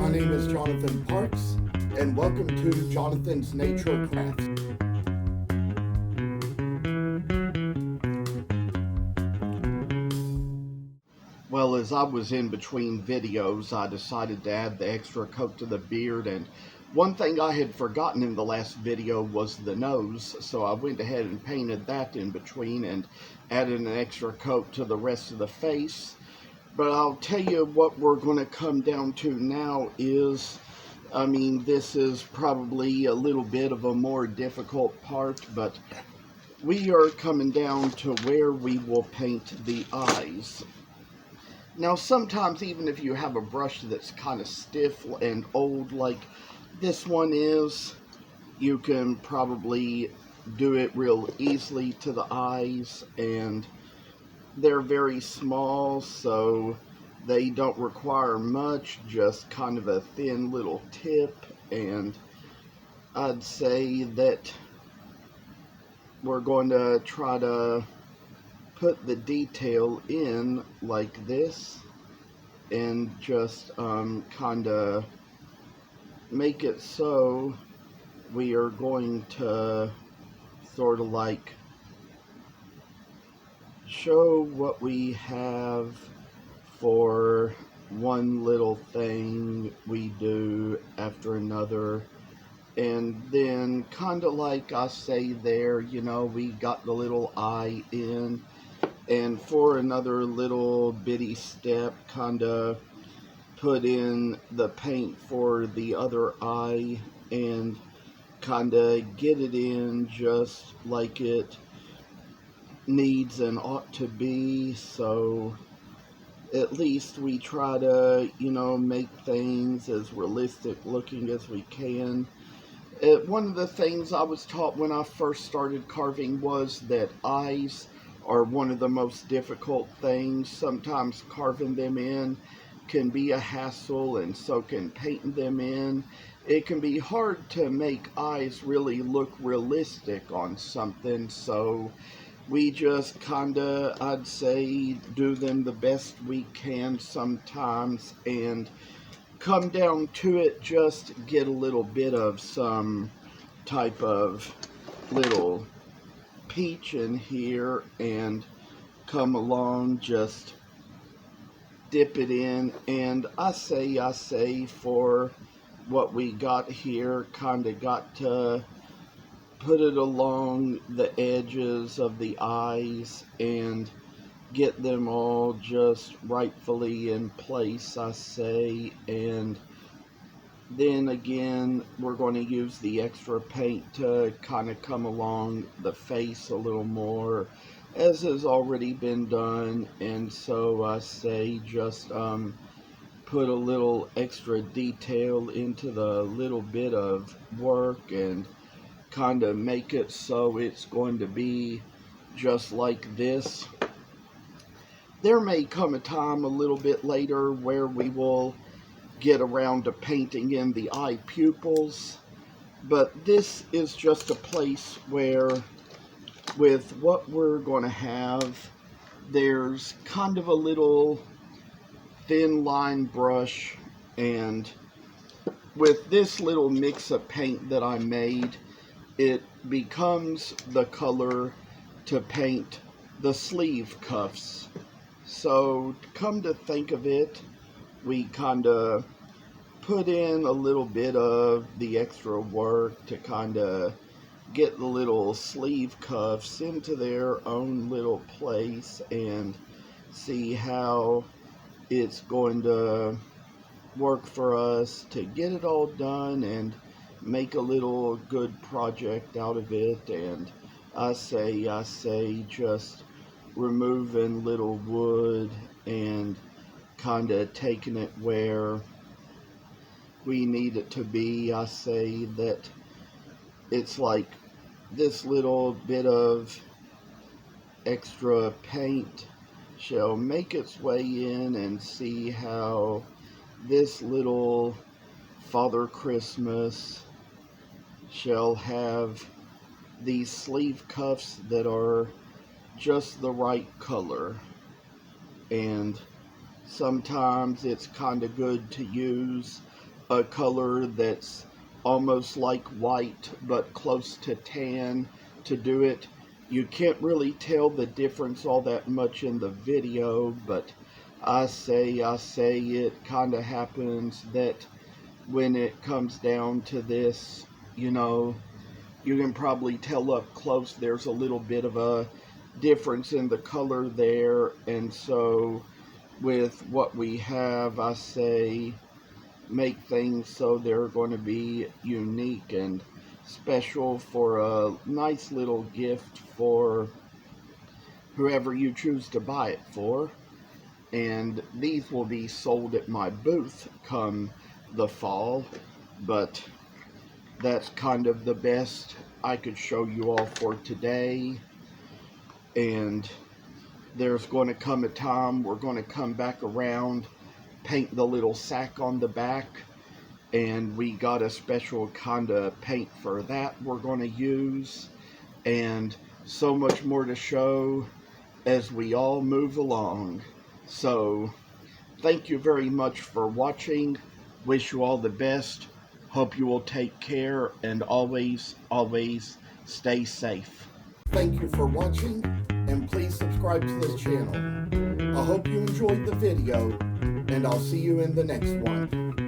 My name is Jonathan Parks, and welcome to Jonathan's Nature Crafts. Well, as I was in between videos, I decided to add the extra coat to the beard, and one thing I had forgotten in the last video was the nose, so I went ahead and painted that in between and added an extra coat to the rest of the face. But I'll tell you what we're going to come down to now is, this is probably a little bit of a more difficult part, but we are coming down to where we will paint the eyes. Now, sometimes even if you have a brush that's kind of stiff and old like this one is, you can probably do it real easily to the eyes, and they're very small, so they don't require much, just kind of a thin little tip. And I'd say that we're going to try to put the detail in like this and just kind of make it so we are going to sort of like show what we have for one little thing we do after another. And then kind of like I say there, we got the little eye in, and for another little bitty step, kind of put in the paint for the other eye and kind of get it in just like it needs and ought to be. So at least we try to, make things as realistic looking as we can. One of the things I was taught when I first started carving was that eyes are one of the most difficult things. Sometimes carving them in can be a hassle, and so can painting them in. It can be hard to make eyes really look realistic on something, so we just kinda, I'd say, do them the best we can sometimes, and come down to it, just get a little bit of some type of little peach in here and come along, just dip it in. And I say for what we got here, kind of got to put it along the edges of the eyes and get them all just rightfully in place, I say. And then again, we're going to use the extra paint to kind of come along the face a little more, as has already been done. And so I say just put a little extra detail into the little bit of work and kind of make it so it's going to be just like this. There may come a time a little bit later where we will get around to painting in the eye pupils, but this is just a place where, with what we're going to have, there's kind of a little thin line brush, and with this little mix of paint that I made, it becomes the color to paint the sleeve cuffs. So come to think of it, we kind of put in a little bit of the extra work to kind of get the little sleeve cuffs into their own little place and see how it's going to work for us to get it all done and make a little good project out of it. And I say just removing little wood and kind of taking it where we need it to be. I say that it's like this little bit of extra paint shall make its way in, and see how this little Father Christmas shall have these sleeve cuffs that are just the right color. And sometimes it's kind of good to use a color that's almost like white but close to tan to do it. You can't really tell the difference all that much in the video, but I say it kind of happens that when it comes down to this, you know, you can probably tell up close there's a little bit of a difference in the color there. And so with what we have, I say make things so they're going to be unique and special for a nice little gift for whoever you choose to buy it for. And these will be sold at my booth come the fall, but that's kind of the best I could show you all for today. And there's going to come a time we're going to come back around, paint the little sack on the back, and we got a special kind of paint for that we're going to use, and so much more to show as we all move along. So thank you very much for watching. Wish you all the best. Hope you will take care and always stay safe. Thank you for watching, and please subscribe to this channel. I hope you enjoyed the video, and I'll see you in the next one.